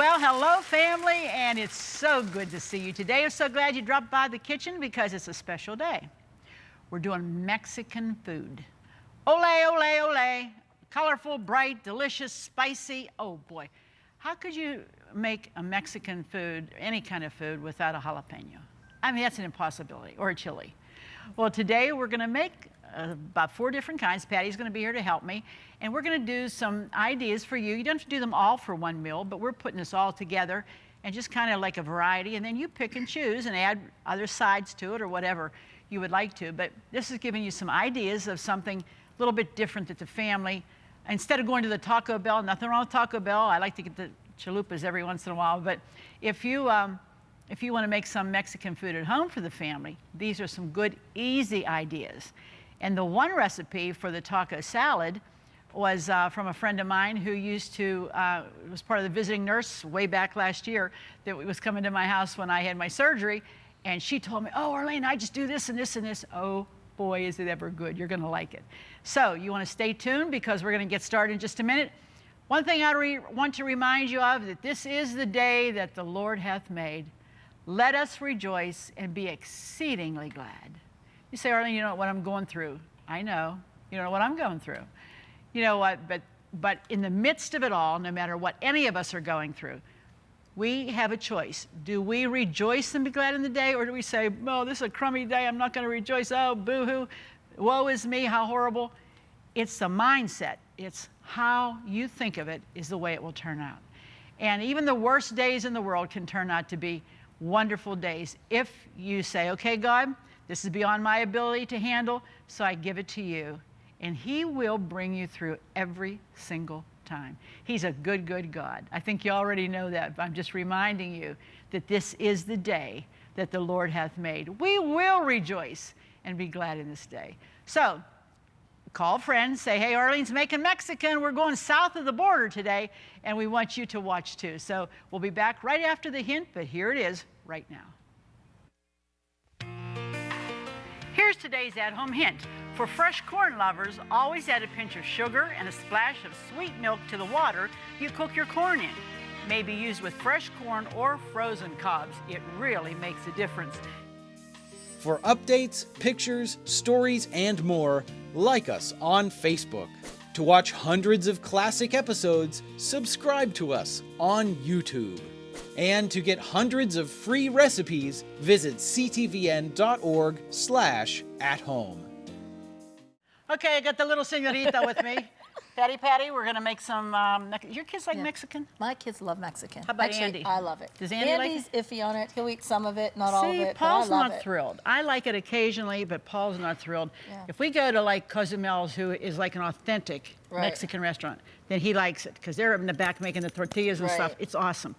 Well, hello, family, and it's so good to see you today. I'm so glad you dropped by the kitchen because it's a special day. We're doing Mexican food. Ole, ole, ole. Colorful, bright, delicious, spicy. Oh, boy. How could you make a Mexican food, any kind of food, without a jalapeno? I mean, that's an impossibility, or a chili. Well, today we're going to make about 4 different kinds. Patty's going to be here to help me. And we're going to do some ideas for you. You don't have to do them all for one meal, but we're putting this all together and just kind of like a variety. And then you pick and choose and add other sides to it or whatever you would like to. But this is giving you some ideas of something a little bit different that the family, instead of going to the Taco Bell, nothing wrong with Taco Bell. I like to get the chalupas every once in a while. But if you want to make some Mexican food at home for the family, these are some good, easy ideas. And the one recipe for the taco salad was from a friend of mine who used to, was part of the visiting nurse way back last year that was coming to my house when I had my surgery. And she told me, oh, Arlene, I just do this and this and this. Oh, boy, is it ever good. You're going to like it. So you want to stay tuned because we're going to get started in just a minute. One thing I want to remind you of, that this is the day that the Lord hath made. Let us rejoice and be exceedingly glad. You say, Arlene, you know what I'm going through. I know. You know what I'm going through. You know what? But in the midst of it all, no matter what any of us are going through, we have a choice. Do we rejoice and be glad in the day, or do we say, oh, this is a crummy day, I'm not going to rejoice, oh, boo-hoo, woe is me, how horrible? It's the mindset. It's how you think of it is the way it will turn out. And even the worst days in the world can turn out to be wonderful days if you say, okay, God, this is beyond my ability to handle, so I give it to you. And He will bring you through every single time. He's a good, good God. I think you already know that, but I'm just reminding you that this is the day that the Lord hath made. We will rejoice and be glad in this day. So, call friends, say, hey, Arlene's making Mexican. We're going south of the border today, and we want you to watch too. So we'll be back right after the hint, but here it is right now. Here's today's at-home hint. For fresh corn lovers, always add a pinch of sugar and a splash of sweet milk to the water you cook your corn in. May be used with fresh corn or frozen cobs. It really makes a difference. For updates, pictures, stories, and more, like us on Facebook. To watch hundreds of classic episodes, subscribe to us on YouTube. And to get hundreds of free recipes, visit ctvn.org/at-home. Okay, I got the little señorita with me. Patty, we're going to make some, your kids like Mexican? My kids love Mexican. How about Actually, Andy? I love it. Does Andy like it? Andy's iffy on it. He'll eat some of it, not all of it, Paul's but I love not it. thrilled. I like it occasionally, but Paul's not thrilled. Yeah. If we go to like Cozumel's, who is like an authentic Mexican restaurant, then he likes it because they're in the back making the tortillas and stuff. It's awesome.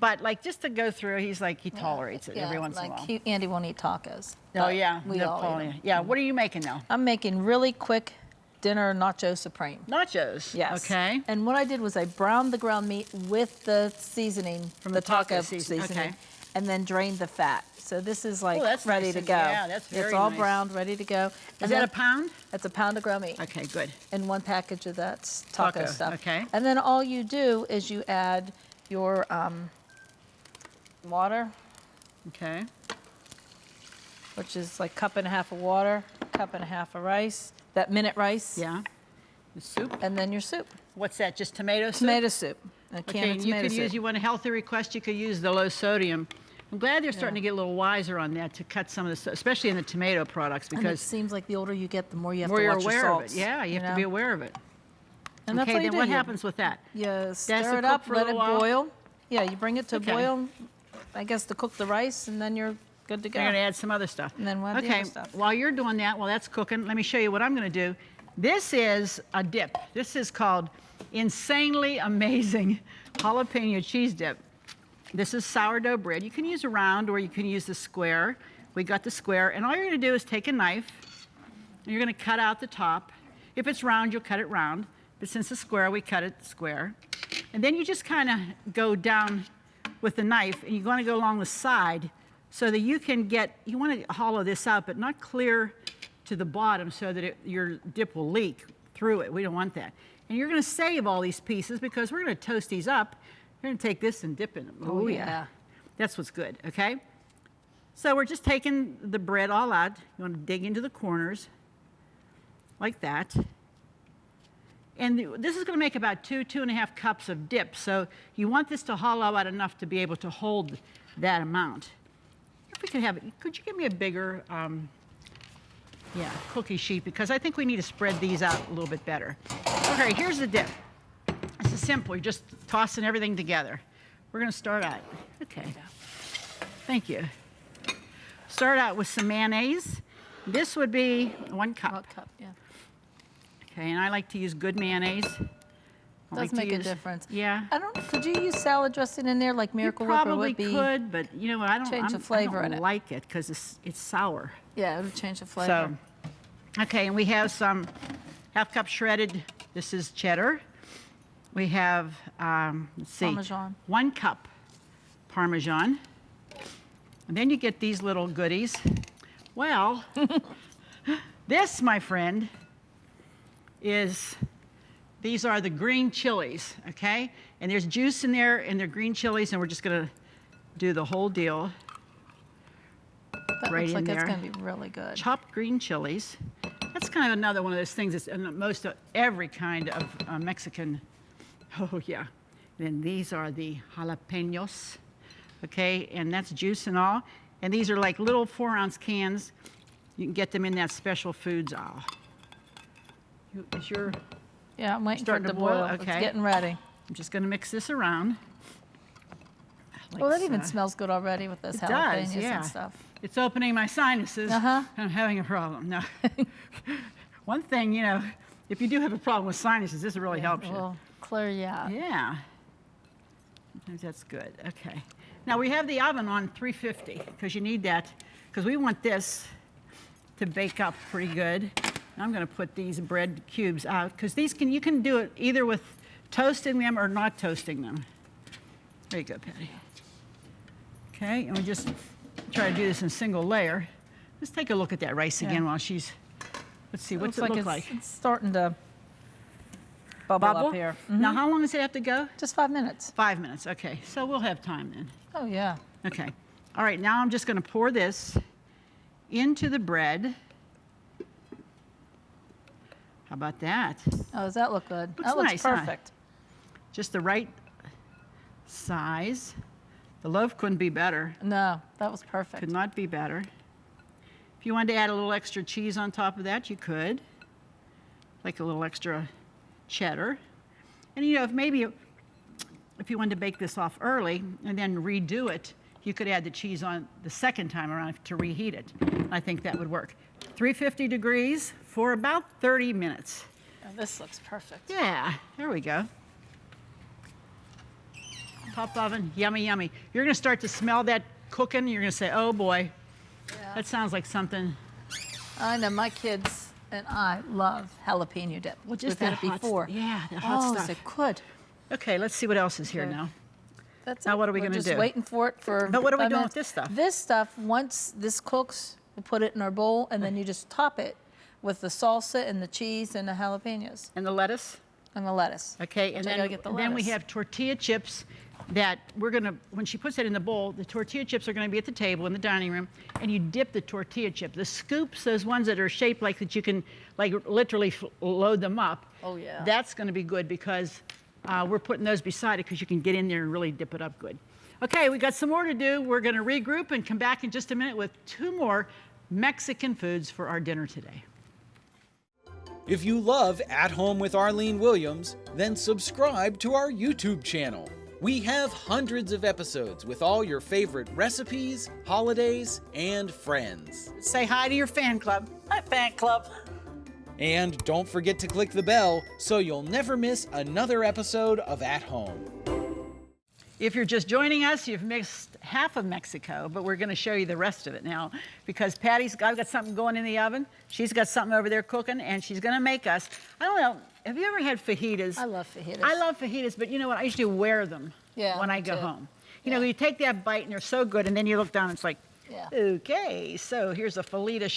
But like just to go through, he's like, he tolerates it every once in a while. Andy won't eat tacos. Oh yeah, we all eat them. Yeah, what are you making now? I'm making really quick dinner nacho supreme. Nachos? Yes. Okay. And what I did was I browned the ground meat with the seasoning, From the taco seasoning, okay. and then drained the fat. So this is like that's ready nice to and- go. yeah, that's very It's all nice. browned, ready to go. Is that a pound? That's a pound of ground meat. Okay, good. And 1 package of that taco stuff. Okay. And then all you do is you add your water, Okay. which is like 1.5 cups of water, 1.5 cups of rice, that minute rice. Yeah. The soup? And then your soup. What's that, just tomato soup? Tomato soup. A can Okay, of and you tomato could soup. use, you want a healthy request, you could use the low sodium. I'm glad they're starting to get a little wiser on that to cut some of the, especially in the tomato products, And it because seems like the older you get, the more you have more to you're watch your aware of it. salts. Yeah, you have to be aware of it. And that's Okay, all you then do. what You- happens with that? You to stir it cook up, for a let it little while? boil. Yeah, you bring it to Okay. boil, I guess to cook the rice, and then you're good to go. You're going to add some other stuff. And then we'll add the okay, other stuff. while you're doing that, while that's cooking, let me show you what I'm going to do. This is a dip. This is called Insanely Amazing Jalapeno Cheese Dip. This is sourdough bread. You can use a round or you can use the square. We got the square, and all you're going to do is take a knife, and you're going to cut out the top. If it's round, you'll cut it round, but since it's square, we cut it square. And then you just kind of go down with the knife, and you're going to go along the side so that you can get, you want to hollow this out, but not clear to the bottom so that your dip will leak through it. We don't want that. And you're going to save all these pieces because we're going to toast these up We're going to take this and dip in it. Oh, yeah. That's what's good, okay? So we're just taking the bread all out. You want to dig into the corners like that. And this is going to make about 2.5 cups of dip. So you want this to hollow out enough to be able to hold that amount. If we could have it, could you give me a bigger cookie sheet? Because I think we need to spread these out a little bit better. Okay, here's the dip. This is simple. You're just tossing everything together. We're going to start out. Okay. Thank you. Start out with some mayonnaise. This would be 1 cup. 1 cup, yeah. Okay, and I like to use good mayonnaise. Does make a difference. Yeah. I don't. Could you use salad dressing in there like Miracle Whip? You probably could, but you know what? I don't. Change the flavor in it. Like it because it's sour. Yeah, it would change the flavor. So, okay, and we have some 1/2 cup shredded. This is cheddar. We have let's see, Parmesan. 1 cup Parmesan. And then you get these little goodies. Well, this, my friend, these are the green chilies, okay? And there's juice in there, and they're green chilies, and we're just gonna do the whole deal That right looks in like there. it's going to be really good. Chopped green chilies. That's kind of another one of those things that's in most of every kind of Mexican. Oh, yeah. Then these are the jalapenos, okay? And that's juice and all. And these are like little 4-ounce cans. You can get them in that special foods aisle. Is your Yeah, I'm waiting for it starting to to boil? boil. Okay. It's getting ready. I'm just going to mix this around. Like Well, that even so. smells good already with those It does, jalapenos yeah. and stuff. It's opening my sinuses. Uh-huh. I'm having a problem. No. One thing, you know, if you do have a problem with sinuses, this really helps you. Well, clear you out. Yeah. Sometimes that's good. Okay. Now we have the oven on 350 because you need that because we want this to bake up pretty good. I'm going to put these bread cubes out because you can do it either with toasting them or not toasting them. There you go, Patty. Okay, and we just try to do this in single layer. Let's take a look at that rice again while she's. Let's see, what's it look like? It's starting to bubble up here. Now, how long does it have to go? Just 5 minutes. 5 minutes. Okay, so we'll have time then. Oh, yeah. Okay. All right, now I'm just going to pour this into the bread. How about that? Oh, does that look good? Looks that looks nice, huh? perfect. Just the right size. The loaf couldn't be better. No, that was perfect. Could not be better. If you wanted to add a little extra cheese on top of that, you could. Like a little extra cheddar. And you know, if you wanted to bake this off early and then redo it, you could add the cheese on the second time around to reheat it. I think that would work. 350 degrees for about 30 minutes. Oh, this looks perfect. Yeah, there we go. Top oven, yummy, yummy. You're gonna start to smell that cooking. You're gonna say, oh boy, that sounds like something. I know my kids and I love jalapeno dip. Well, We've had it before. Yeah, the hot Oh, stuff. it could. Okay, let's see what else is here Okay. now. That's Now it. what are we We're gonna just do? waiting for it for. But what are we 5 doing minutes. with this stuff? This stuff, once this cooks, we'll put it in our bowl, and then you just top it with the salsa and the cheese and the jalapenos And the lettuce. and the lettuce. Okay, and Which I gotta get the then we lettuce. have tortilla chips that we're gonna, when she puts it in the bowl, the tortilla chips are gonna be at the table in the dining room, and you dip the tortilla chip. The scoops, those ones that are shaped like that you can like literally load them up. Oh, yeah. That's gonna be good because we're putting those beside it because you can get in there and really dip it up good. Okay, we got some more to do. We're gonna regroup and come back in just a minute with 2 more Mexican foods for our dinner today. If you love At Home with Arlene Williams, then subscribe to our YouTube channel. We have hundreds of episodes with all your favorite recipes, holidays, and friends. Say hi to your fan club. Hi, fan club. And don't forget to click the bell so you'll never miss another episode of At Home. If you're just joining us, you've missed half of Mexico, but we're going to show you the rest of it now because I've got something going in the oven. She's got something over there cooking, and she's going to make us, I don't know, have you ever had fajitas? I love fajitas. I love fajitas, but you know what? I usually wear them when I go home. You know, you take that bite, and they're so good, and then you look down, and it's like, okay, so here's a fajita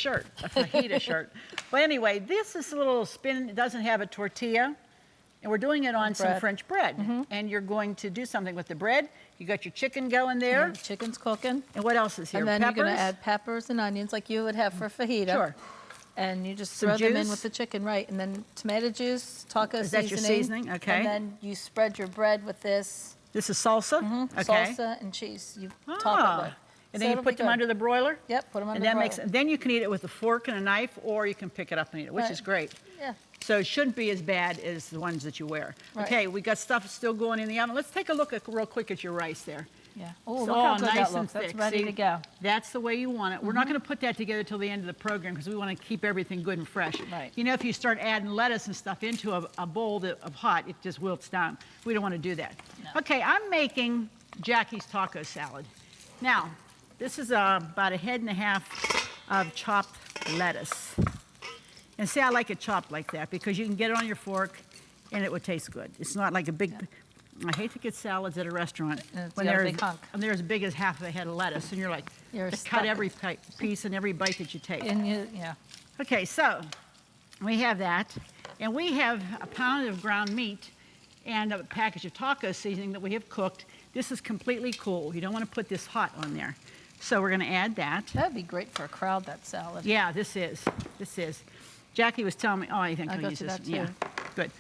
shirt. But anyway, this is a little spin. It doesn't have a tortilla. And we're doing it on some bread. French bread. And you're going to do something with the bread. You got your chicken going there. The chicken's cooking. And what else is here? And then Peppers? you're going to add peppers and onions like you would have for fajita. Sure. And you just Some throw them in juice? with the chicken, right? And then tomato juice, taco Is that your seasoning? Okay. And then you spread your bread with this This is salsa? Okay. salsa and cheese. You top Ah. it with. And So then you it'll put be them good. under the broiler? Yep, put them under And the that broiler. makes, then you can eat it with a fork and a knife, or you can pick it up and eat it, which Right. is great. Yeah. So it shouldn't be as bad as the ones that you wear. Right. Okay, we got stuff still going in the oven. Let's take a look real quick at your rice there. Yeah. Oh, It's look how all good nice that and looks. That's thick. ready See? to go. That's the way you want it. We're not going to put that together till the end of the program because we want to keep everything good and fresh. Right. You know, if you start adding lettuce and stuff into a bowl of hot, it just wilts down. We don't want to do that. No. Okay, I'm making Jackie's taco salad. Now, this is about a head and a half of chopped lettuce. And see, I like it chopped like that because you can get it on your fork and it would taste good. It's not like a big, I hate to get salads at a restaurant And it's when got a they're, big hunk. when they're as big as half a head of lettuce and you're like, You're to stuck. cut every piece and every bite that you take. And you, yeah. Okay, so we have that, and we have a pound of ground meat and a package of taco seasoning that we have cooked. This is completely cool. You don't want to put this hot on there. So we're going to add that. That'd be great for a crowd, that salad. Yeah, this is. This is. Jackie was telling me, oh, I think I'll I'll go use to this. that too. Yeah, good.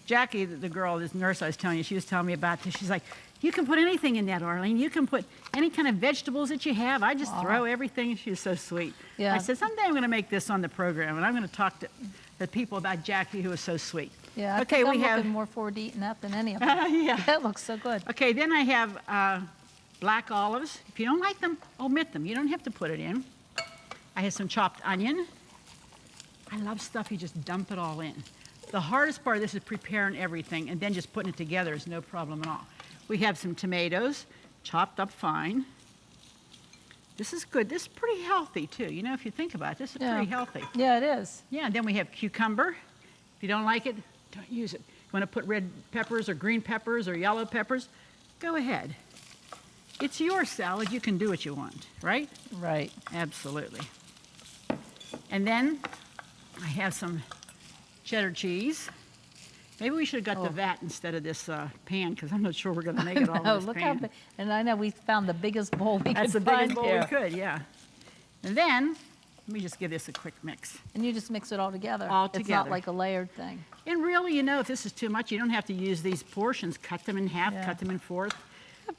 Jackie, the girl, this nurse I was telling you, she was telling me about this. She's like, you can put anything in that, Arlene. You can put any kind of vegetables that you have. I just throw everything. She was so sweet. Yeah. I said, someday I'm going to make this on the program, and I'm going to talk to the people about Jackie, who was so sweet. Yeah, I Okay, think we I'm have. looking more forward to eating that than any of them. Yeah. That looks so good. Okay, then I have black olives. If you don't like them, omit them. You don't have to put it in. I have some chopped onion. I love stuff you just dump it all in. The hardest part of this is preparing everything, and then just putting it together is no problem at all. We have some tomatoes, chopped up fine. This is good. This is pretty healthy, too. You know, if you think about it, this is pretty healthy. Yeah, it is. Yeah, and then we have cucumber. If you don't like it, don't use it. You want to put red peppers or green peppers or yellow peppers, go ahead. It's your salad. You can do what you want, right? Right. Absolutely. And then I have some cheddar cheese. Maybe we should have got the vat instead of this pan because I'm not sure we're going to make it all Oh, in this look pan. how big. And I know we found the biggest bowl we That's could the find biggest bowl here. we could, yeah. And then, let me just give this a quick mix. And you just mix it all together. All It's together. not like a layered thing. And really, you know, if this is too much, you don't have to use these portions. Cut them in half, Yeah. cut them in fourth.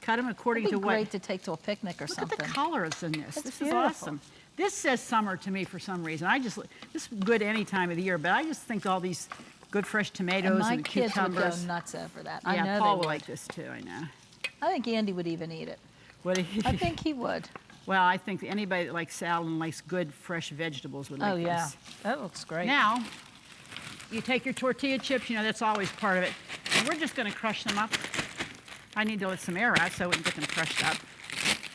Cut them according It'd to be what. great to take to a picnic or Look something. at the colors in this. That's This beautiful. is awesome. This says summer to me for some reason. This is good any time of the year, but I just think all these good fresh tomatoes And my and kids would cucumbers. go nuts over that. I Yeah, know Paul they would would. like this too, I know. I think Andy would even eat it. What do you- I think he would. Well, I think anybody that likes salad and likes good fresh vegetables would like Oh, yeah. this. That looks great. Now, you take your tortilla chips, you know, that's always part of it. And we're just going to crush them up. I need to let some air out so we can get them crushed up.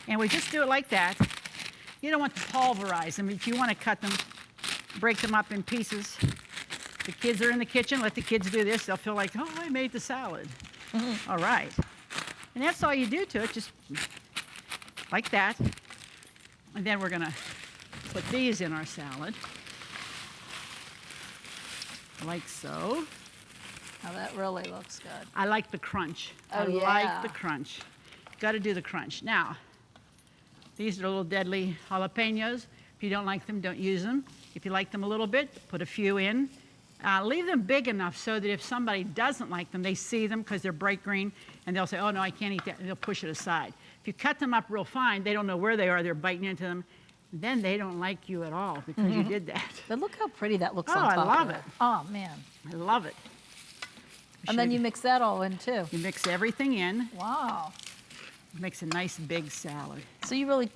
And we just do it like that. You don't want to pulverize them. If you want to cut them, break them up in pieces. The kids are in the kitchen. Let the kids do this. They'll feel like, oh, I made the salad. All right. And that's all you do to it, just like that. And then we're going to put these in our salad. Like so. Oh, that really looks good. I like the crunch. Oh, I yeah. like the crunch. Got to do the crunch. Now, these are little deadly jalapenos. If you don't like them, don't use them. If you like them a little bit, put a few in. Leave them big enough so that if somebody doesn't like them, they see them because they're bright green, and they'll say, oh, no, I can't eat that, and they'll push it aside. If you cut them up real fine, they don't know where they are, they're biting into them, then they don't like you at all because you did that. But look how pretty that looks Oh, on I top love of it. Oh, man. I love it. And then Should- you mix that all in, too. You mix everything in, Wow. makes a nice big salad. So you really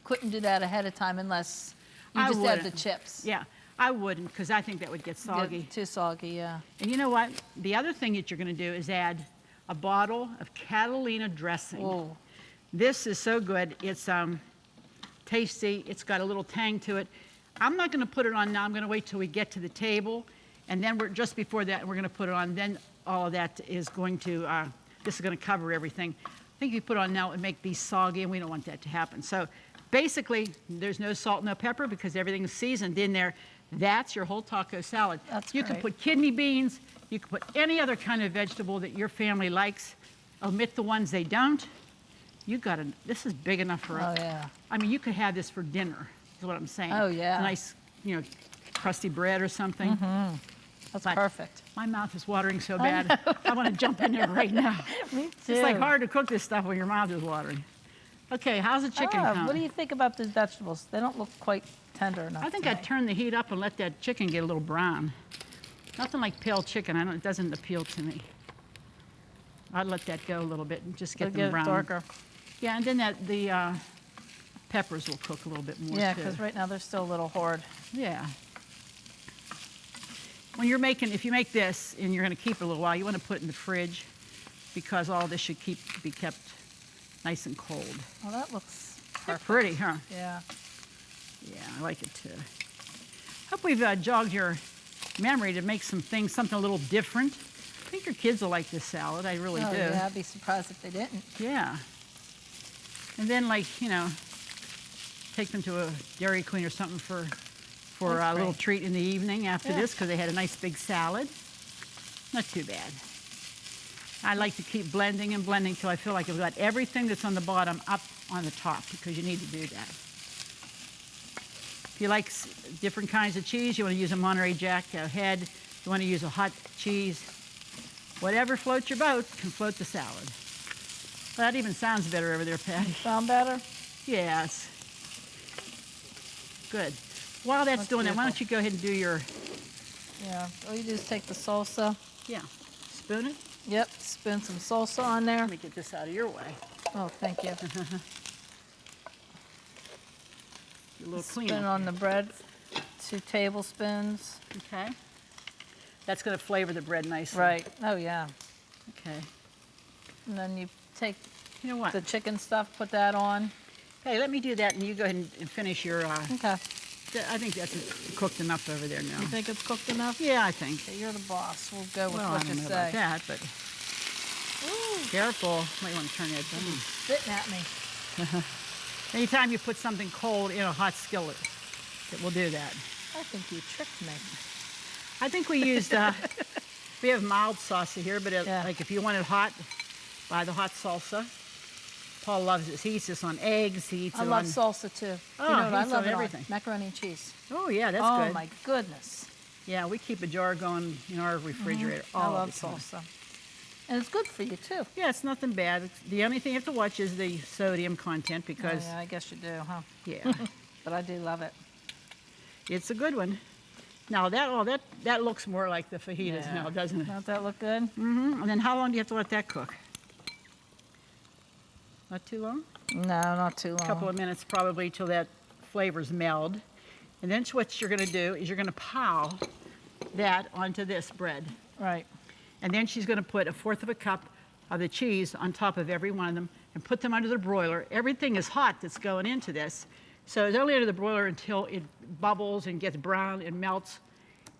couldn't do that ahead of time unless you I just add the wouldn't. chips. Yeah, I wouldn't because I think that would get Get soggy. too soggy, yeah. And you know what? The other thing that you're going to do is add a bottle of Catalina dressing. Whoa. This is so good. It's tasty. It's got a little tang to it. I'm not going to put it on now. I'm going to wait till we get to the table. And then we're just before that, we're going to put it on. Then all of that is going to, this is going to cover everything. I think if you put it on now, it would make these soggy, and we don't want that to happen. So basically, there's no salt, no pepper, because everything's seasoned in there. That's your whole taco salad. That's You can great. put kidney beans. You can put any other kind of vegetable that your family likes. Omit the ones they don't. This is big enough for Oh, yeah. I mean, you could have this for dinner, is what I'm saying. Oh, yeah. A nice, crusty bread or something. That's But perfect. My mouth is watering so bad. I want to jump in there right now. Me too. It's like hard to cook this stuff when your mouth is watering. Okay, how's the chicken come? What do you think about these vegetables? They don't look quite tender enough. I think to I'd me. turn the heat up and let that chicken get a little brown. Nothing like pale chicken. It doesn't appeal to me. I'd let that go a little bit and just get It'll them brown. it darker. Yeah, and then the peppers will cook a little bit more Yeah, too. because right now they're still a little hard. Yeah. When you're making, if you make this and you're going to keep it a little while, you want to put it in the fridge because all this should be kept nice and cold. Well, that looks They're perfect. pretty, huh? Yeah. Yeah, I like it too. Hope we've jogged your memory to make something a little different. I think your kids will like this salad. I really Oh, do. yeah, I'd be surprised if they didn't. Yeah. And then, take them to a Dairy Queen or something for That's a little great. treat in the evening after Yeah. this because they had a nice big salad. Not too bad. I like to keep blending and blending till I feel like I've got everything that's on the bottom up on the top because you need to do that. If you like different kinds of cheese, you want to use a Monterey Jack head, you want to use a hot cheese, whatever floats your boat can float the salad. Well, that even sounds better over there, Patty. Sound better? Yes. Good. While that's That's doing that, why don't beautiful. you go ahead and do your, Yeah. All you do is take the salsa. yeah, spoon it? Yep, spoon some salsa on there. Let me get this out of your way. Oh, thank you. A little Spoon cleaner. on the bread, 2 tablespoons. Okay. That's going to flavor the bread nicely. Right. Oh, yeah. Okay. And then you take You know what? the chicken stuff, put that on. Hey, let me do that, and you go ahead and finish your. Okay. I think that's cooked enough over there now. You think it's cooked enough? Yeah, I think. Okay, you're the boss. We'll go with Well, I what don't you know say. about that, but careful. Might want to turn that down. Spitting at me. Anytime you put something cold in a hot skillet, it will do that. I think you tricked me. I think we used, we have mild salsa here, but Yeah. like if you want it hot, buy the hot salsa. Paul loves this. He eats this on eggs. He eats I it love on. salsa too. Oh, you know what he I eats love on it everything. on? Macaroni and cheese. Oh yeah, that's Oh good. my goodness. Yeah, we keep a jar going in our refrigerator I all love the time. salsa. And it's good for you too. Yeah, it's nothing bad. The only thing you have to watch is the sodium content Oh, because yeah, I guess you do, huh? yeah, But I do love it. it's a good one. Now that looks more like the fajitas Yeah. now, doesn't it? Don't that look good? Mm-hmm. And then how long do you have to let that cook? Not too long? No, not too long. A couple of minutes probably till that flavors meld. And then what you're going to do is you're going to pile that onto this bread. Right. And then she's going to put 1/4 of a cup of the cheese on top of every one of them and put them under the broiler. Everything is hot that's going into this. So it's only under the broiler until it bubbles and gets brown and melts.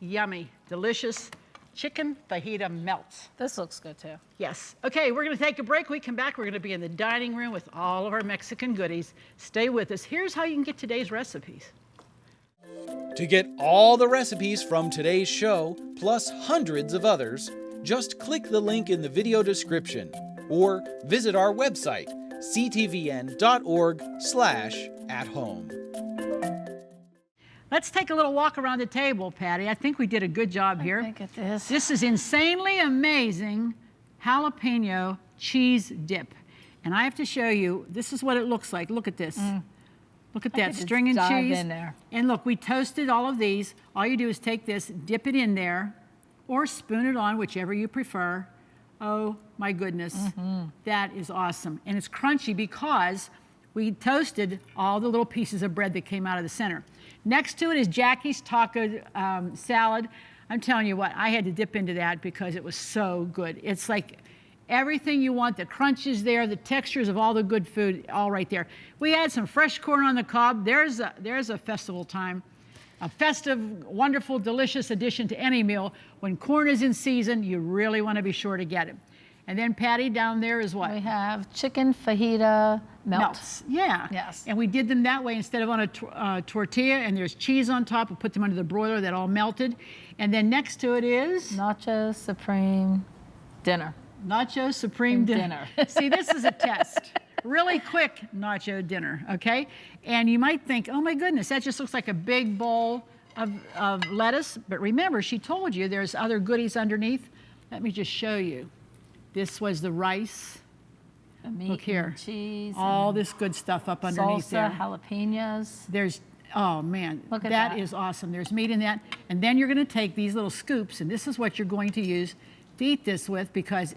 Yummy, delicious chicken fajita melts. This looks good too. Yes. Okay, we're going to take a break. When we come back, we're going to be in the dining room with all of our Mexican goodies. Stay with us. Here's how you can get today's recipes. To get all the recipes from today's show, plus hundreds of others, just click the link in the video description or visit our website, ctvn.org/at-home. Let's take a little walk around the table, Patty. I think we did a good job here. I think it is. This is insanely amazing jalapeno cheese dip. And I have to show you, this is what it looks like. Look at this. Look at that could string and just dive cheese. in there. And look, we toasted all of these. All you do is take this, dip it in there, or spoon it on, whichever you prefer. Oh my goodness, that is awesome. And it's crunchy because we toasted all the little pieces of bread that came out of the center. Next to it is Jackie's taco salad. I'm telling you what, I had to dip into that because it was so good. It's like everything you want, the crunch is there, the textures of all the good food, all right there. We had some fresh corn on the cob. There's a festival time. A festive, wonderful, delicious addition to any meal. When corn is in season, you really want to be sure to get it. And then Patty down there is what? We have chicken fajita Melts. Yeah. Yes. And we did them that way instead of on a tortilla, and there's cheese on top. We put them under the broiler, that all melted. And then next to it is Nacho Supreme dinner. Nacho Supreme dinner. See, this is a test. Really quick nacho dinner, okay? And you might think, oh my goodness, that just looks like a big bowl of lettuce. But remember, she told you there's other goodies underneath. Let me just show you. This was the rice. The meat, Look here. and cheese, all this good stuff up underneath salsa, there. jalapenos. There's, oh man, Look at that that. is awesome. There's meat in that. And then you're gonna take these little scoops, and this is what you're going to use to eat this with, because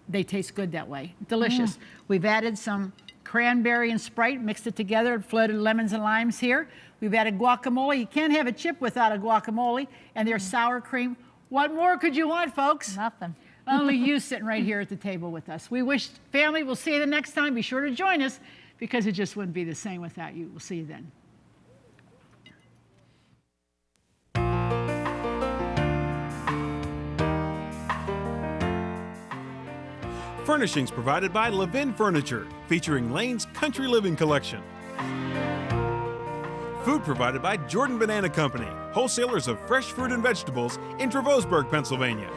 they taste good that way. Delicious. We've added some cranberry and Sprite, mixed it together, floated lemons and limes here. We've added guacamole. You can't have a chip without a guacamole. And there's sour cream. What more could you want, folks? Nothing. Only you sitting right here at the table with us. We wish, family, we'll see you the next time. Be sure to join us, because it just wouldn't be the same without you. We'll see you then. Furnishings provided by Levin Furniture, featuring Lane's Country Living Collection. Food provided by Jordan Banana Company, wholesalers of fresh fruit and vegetables in Trevosburg, Pennsylvania.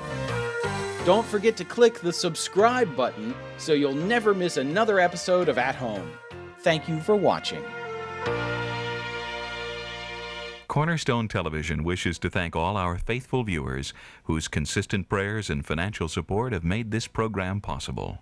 Don't forget to click the subscribe button so you'll never miss another episode of At Home. Thank you for watching. Cornerstone Television wishes to thank all our faithful viewers whose consistent prayers and financial support have made this program possible.